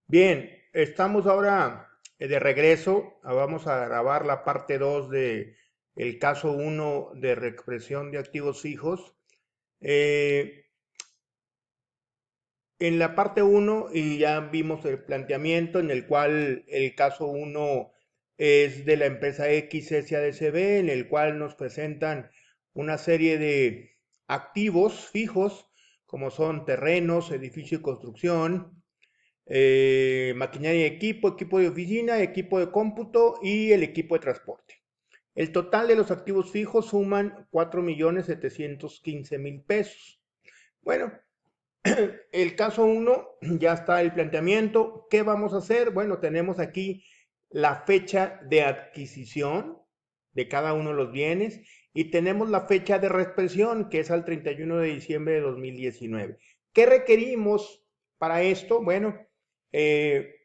Bien, estamos ahora de regreso. Vamos a grabar la parte 2 de el caso uno de reexpresión de activos fijos. Eh, en la parte uno y ya vimos el planteamiento en el cual el caso uno es de la empresa X SADCB, en el cual nos presentan una serie de activos fijos, como son terrenos, edificio y construcción, maquinaria y equipo de oficina, equipo de cómputo y el equipo de transporte. El total de los activos fijos suman 4.715.000 pesos. Bueno, el caso uno ya está el planteamiento. ¿Qué vamos a hacer? Bueno, tenemos aquí la fecha de adquisición de cada uno de los bienes y tenemos la fecha de reexpresión, que es al 31 de diciembre de 2019. ¿Qué requerimos para esto? Bueno, eh,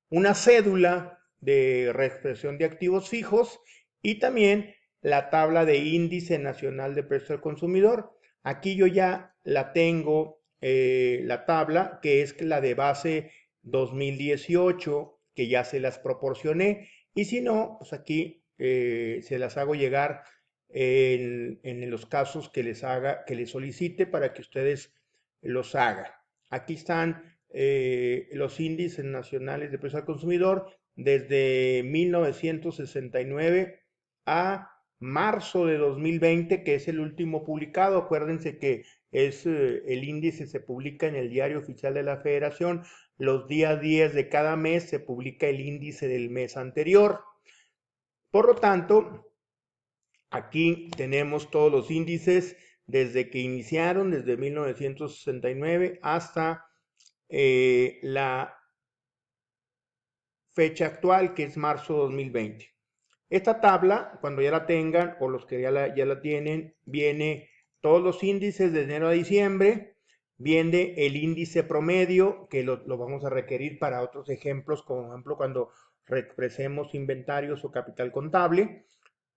una cédula de reexpresión de activos fijos y también la tabla de índice nacional de precios al consumidor. Aquí yo ya la tengo, la tabla, que es la de base 2018, que ya se las proporcioné. Y si no, pues aquí se las hago llegar en los casos que les solicite para que ustedes los hagan. Aquí están los índices nacionales de precios al consumidor desde 1969 a marzo de 2020, que es el último publicado. Acuérdense que el índice se publica en el Diario Oficial de la Federación. Los días 10 de cada mes se publica el índice del mes anterior. Por lo tanto, aquí tenemos todos los índices desde que iniciaron, desde 1969 hasta la fecha actual, que es marzo 2020. Esta tabla, cuando ya la tengan, o los que ya la tienen, viene todos los índices de enero a diciembre, viene el índice promedio, que lo vamos a requerir para otros ejemplos, como ejemplo cuando reexpresemos inventarios o capital contable.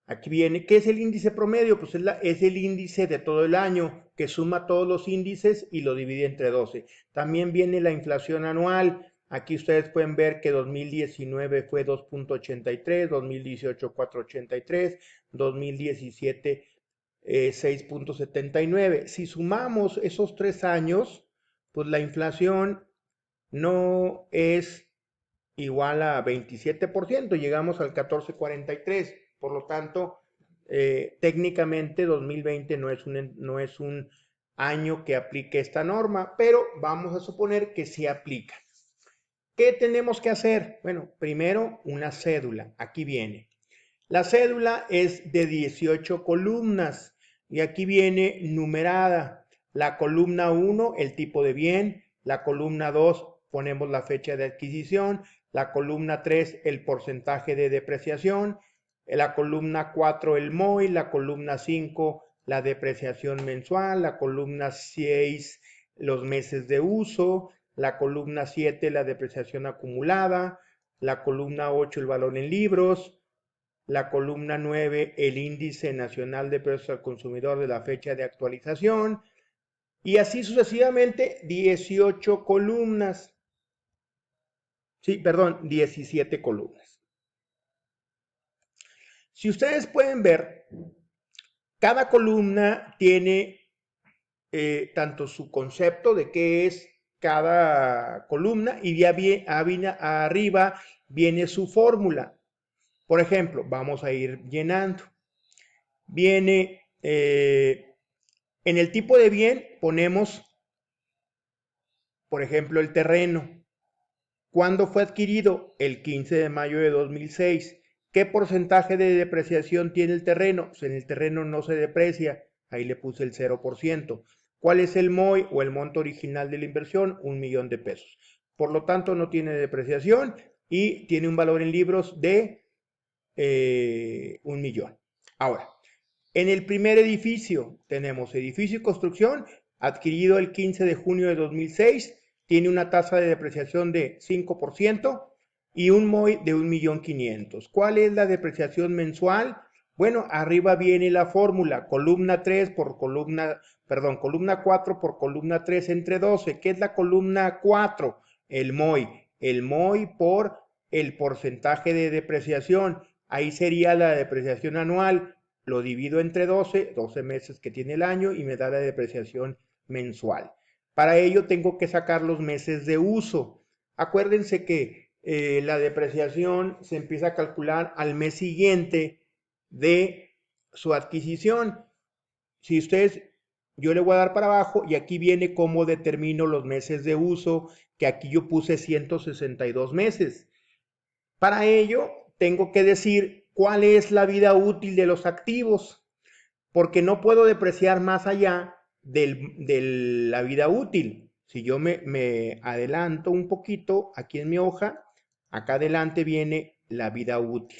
Aquí viene, ¿qué es el índice promedio? Pues es el índice de todo el año, que suma todos los índices y lo divide entre 12. También viene la inflación anual. Aquí ustedes pueden ver que 2019 fue 2.83, 2018 4.83, 2017 6.79. Si sumamos esos 3 años, pues la inflación no es igual a 27%, llegamos al 14.43. Por lo tanto, técnicamente 2020 no es un año que aplique esta norma, pero vamos a suponer que sí aplica. ¿Qué tenemos que hacer? Bueno, primero una cédula. Aquí viene. La cédula es de 18 columnas y aquí viene numerada. La columna 1, el tipo de bien. La columna 2, ponemos la fecha de adquisición. La columna 3, el porcentaje de depreciación. La columna 4, el MOI. La columna 5, la depreciación mensual. La columna 6, los meses de uso. La columna 7, la depreciación acumulada. La columna 8, el valor en libros. La columna 9, el índice nacional de precios al consumidor de la fecha de actualización, y así sucesivamente 18 columnas. Sí, perdón, 17 columnas. Si ustedes pueden ver, cada columna tiene tanto su concepto de qué es cada columna y ya arriba viene su fórmula. Por ejemplo, vamos a ir llenando. Viene en el tipo de bien ponemos, por ejemplo, el terreno. ¿Cuándo fue adquirido? El 15 de mayo de 2006. ¿Qué porcentaje de depreciación tiene el terreno? Pues en el terreno no se deprecia, ahí le puse el 0%. ¿Cuál es el MOI o el monto original de la inversión? 1.000.000 de pesos. Por lo tanto, no tiene depreciación y tiene un valor en libros de 1.000.000. Ahora, en el primer edificio tenemos edificio y construcción, adquirido el 15 de junio de 2006, tiene una tasa de depreciación de 5% y un MOI de 1.500.000. ¿Cuál es la depreciación mensual? Bueno, arriba viene la fórmula, columna 3 por columna, perdón, columna 4 por columna 3 entre 12. ¿Qué es la columna 4? El MOI. el MOI por el porcentaje de depreciación. Ahí sería la depreciación anual. Lo divido entre 12 meses que tiene el año y me da la depreciación mensual. Para ello tengo que sacar los meses de uso. Acuérdense que la depreciación se empieza a calcular al mes siguiente de su adquisición. Si ustedes, yo le voy a dar para abajo y aquí viene cómo determino los meses de uso, que aquí yo puse 162 meses. Para ello, tengo que decir cuál es la vida útil de los activos, porque no puedo depreciar más allá de la vida útil. Si yo me adelanto un poquito aquí en mi hoja, acá adelante viene la vida útil.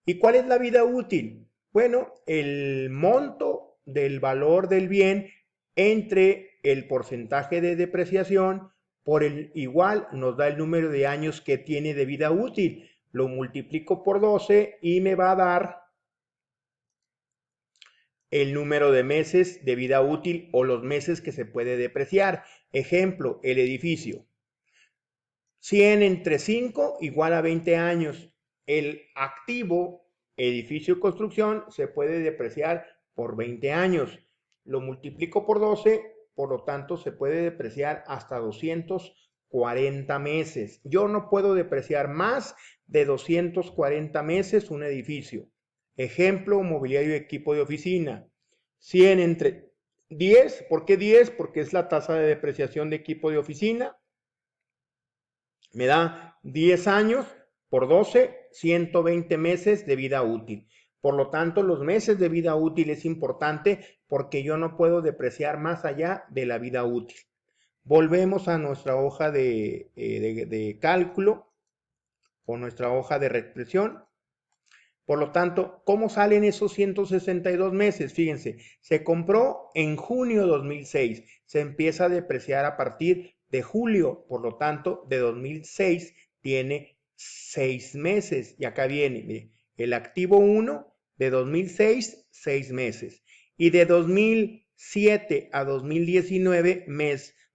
¿Y cuál es la vida útil? Bueno, el monto del valor del bien entre el porcentaje de depreciación por el igual nos da el número de años que tiene de vida útil. Lo multiplico por 12 y me va a dar el número de meses de vida útil o los meses que se puede depreciar. Ejemplo, el edificio. 100 entre 5 igual a 20 años. El activo, edificio y construcción, se puede depreciar por 20 años. Lo multiplico por 12, por lo tanto se puede depreciar hasta 240 meses. Yo no puedo depreciar más de 240 meses un edificio. Ejemplo, mobiliario y equipo de oficina. 100 entre 10, ¿por qué 10? Porque es la tasa de depreciación de equipo de oficina. Me da 10 años por 12, 120 meses de vida útil. Por lo tanto, los meses de vida útil es importante porque yo no puedo depreciar más allá de la vida útil. Volvemos a nuestra hoja de cálculo o nuestra hoja de reexpresión. Por lo tanto, ¿cómo salen esos 162 meses? Fíjense, se compró en junio de 2006, se empieza a depreciar a partir de julio, por lo tanto, de 2006 tiene 6 meses. Y acá viene, mire, el activo 1 de 2006, 6 meses. Y de 2007 a 2019,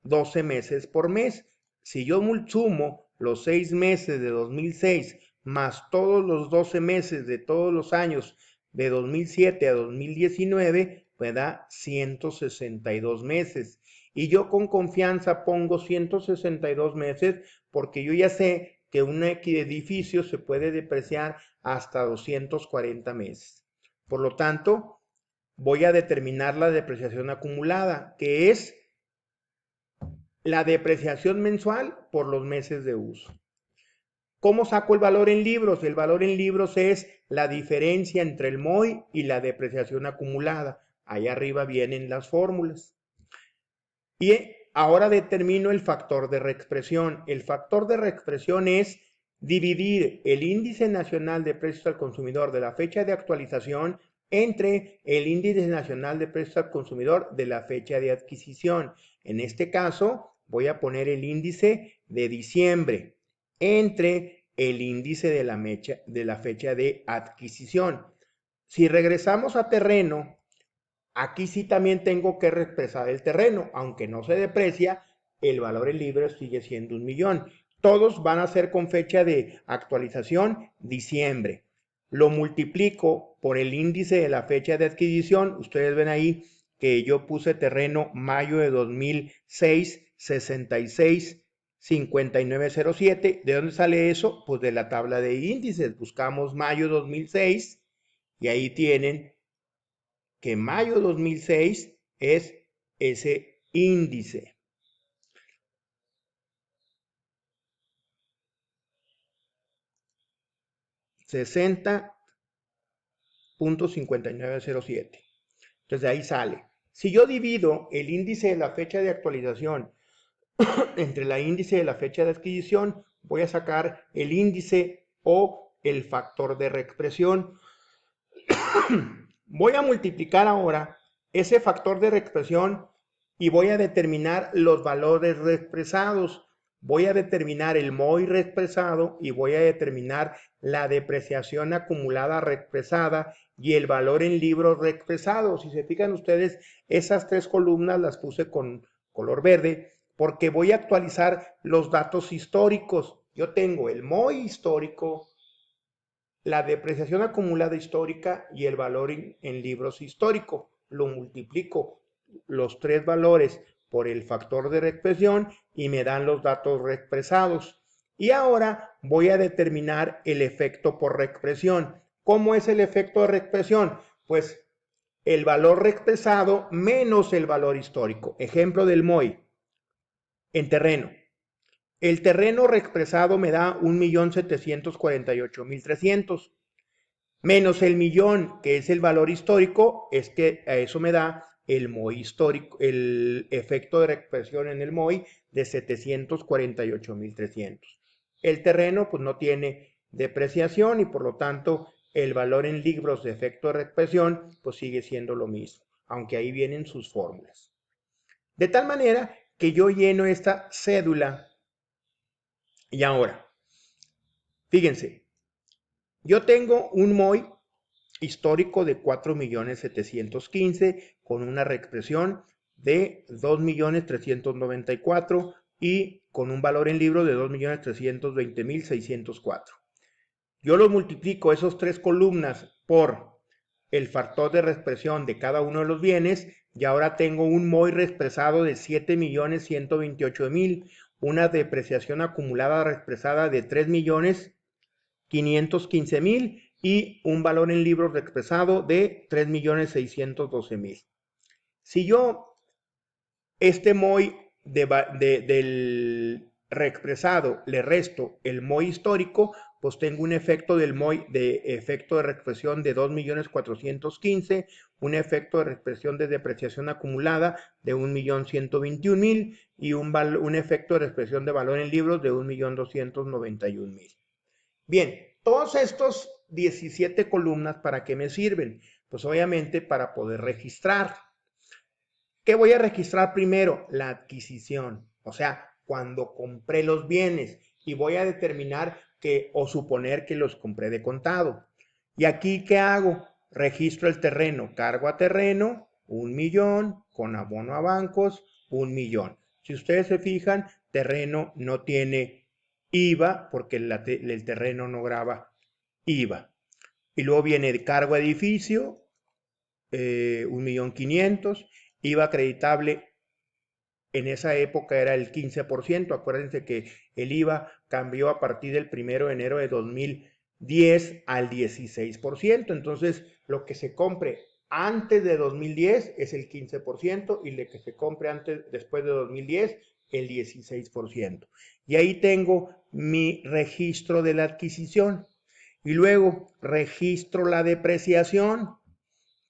12 meses por mes. Si yo sumo los 6 meses de 2006 más todos los 12 meses de todos los años de 2007 a 2019, me da 162 meses. Y yo con confianza pongo 162 meses porque yo ya sé que un edificio se puede depreciar hasta 240 meses. Por lo tanto, voy a determinar la depreciación acumulada, que es la depreciación mensual por los meses de uso. ¿Cómo saco el valor en libros? El valor en libros es la diferencia entre el MOI y la depreciación acumulada. Ahí arriba vienen las fórmulas. Y ahora determino el factor de reexpresión. El factor de reexpresión es dividir el índice nacional de precios al consumidor de la fecha de actualización entre el índice nacional de precios al consumidor de la fecha de adquisición. En este caso, voy a poner el índice de diciembre entre el índice de la fecha de adquisición. Si regresamos a terreno, aquí sí también tengo que reexpresar el terreno, aunque no se deprecia, el valor en libros sigue siendo 1,000,000. Todos van a ser con fecha de actualización diciembre. Lo multiplico por el índice de la fecha de adquisición. Ustedes ven ahí que yo puse terreno mayo de 2006, 66 5907. ¿De dónde sale eso? Pues de la tabla de índices. Buscamos mayo 2006 y ahí tienen que mayo 2006 es ese índice. $60.5907. Entonces de ahí sale. Si yo divido el índice de la fecha de actualización entre la índice de la fecha de adquisición, voy a sacar el índice o el factor de reexpresión. Voy a multiplicar ahora ese factor de reexpresión y voy a determinar los valores reexpresados. Voy a determinar el MOI reexpresado y voy a determinar la depreciación acumulada reexpresada y el valor en libros reexpresado. Si se fijan ustedes, esas tres columnas las puse con color verde porque voy a actualizar los datos históricos. Yo tengo el MOI histórico, la depreciación acumulada histórica y el valor en libros histórico. Lo multiplico los tres valores por el factor de reexpresión y me dan los datos reexpresados. Y ahora voy a determinar el efecto por reexpresión. ¿Cómo es el efecto de reexpresión? Pues el valor reexpresado menos el valor histórico. Ejemplo del MOI en terreno. El terreno reexpresado me da 1.748.300 menos el millón, que es el valor histórico, es que a eso me da el MOI histórico, el efecto de reexpresión en el MOI de 748.300. El terreno pues no tiene depreciación y por lo tanto el valor en libros de efecto de reexpresión pues sigue siendo lo mismo, aunque ahí vienen sus fórmulas. De tal manera que yo lleno esta cédula y ahora, fíjense, yo tengo un MOI histórico de 4.715.000 con una reexpresión de 2.394.000 y con un valor en libro de 2.320.604. Yo lo multiplico esos tres columnas por el factor de reexpresión de cada uno de los bienes y ahora tengo un MOI reexpresado de 7.128.000, una depreciación acumulada reexpresada de 3.515.000 y un valor en libros reexpresado de 3.612.000. Si yo este MOI del reexpresado le resto el MOI histórico, pues tengo un efecto del MOI de efecto de reexpresión de 2.415.000, un efecto de reexpresión de depreciación acumulada de 1.121.000 y un efecto de reexpresión de valor en libros de 1.291.000. Bien, todos estos 17 columnas, ¿para qué me sirven? Pues obviamente para poder registrar. ¿Qué voy a registrar primero? La adquisición, o sea, cuando compré los bienes y voy a determinar que o suponer que los compré de contado. ¿Y aquí qué hago? Registro el terreno, cargo a terreno, 1.000.000, con abono a bancos, 1.000.000. Si ustedes se fijan, terreno no tiene IVA porque el terreno no grava IVA. Y luego viene el cargo a edificio, 1.500.000, IVA acreditable en esa época era el 15%. Acuérdense que el IVA cambió a partir del 1 de enero de 2010 al 16%. Entonces, lo que se compre antes de 2010 es el 15% y lo que se compre después de 2010 el 16%. Y ahí tengo mi registro de la adquisición. Y luego registro la depreciación.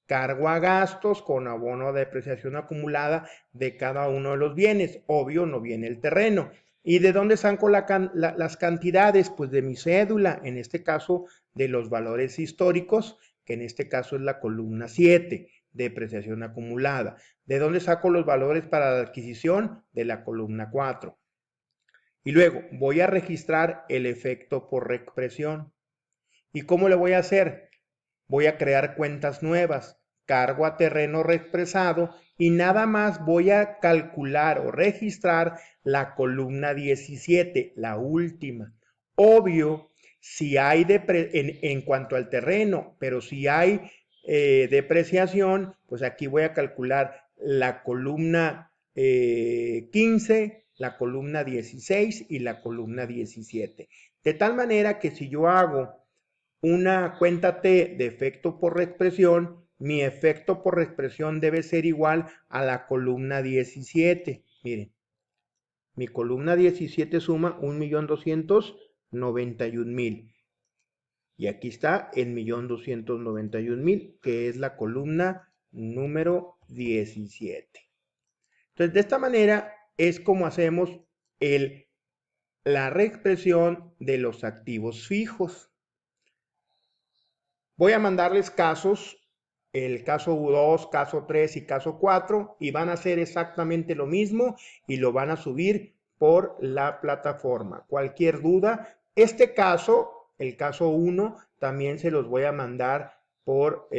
Cargo a gastos con abono a depreciación acumulada de cada uno de los bienes. Obvio, no viene el terreno. ¿Y de dónde saco las cantidades? Pues de mi cédula, en este caso de los valores históricos, que en este caso es la columna 7, depreciación acumulada. ¿De dónde saco los valores para la adquisición? De la columna 4. Y luego voy a registrar el efecto por reexpresión. ¿Y cómo le voy a hacer? Voy a crear cuentas nuevas, cargo a terreno reexpresado y nada más voy a calcular o registrar la columna 17, la última. Obvio, si hay en cuanto al terreno, pero si hay depreciación, pues aquí voy a calcular la columna 15, la columna 16 y la columna 17. De tal manera que si yo hago una cuenta T de efecto por reexpresión, mi efecto por reexpresión debe ser igual a la columna 17. Miren, mi columna 17 suma 1.291.000. Y aquí está el 1.291.000, que es la columna número 17. Entonces, de esta manera es como hacemos la reexpresión de los activos fijos. Voy a mandarles casos, el caso 2, caso 3 y caso 4, y van a hacer exactamente lo mismo y lo van a subir por la plataforma. Cualquier duda, este caso, el caso 1, también se los voy a mandar por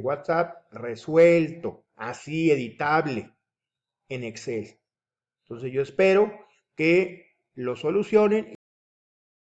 WhatsApp resuelto, así editable en Excel. Entonces yo espero que lo solucionen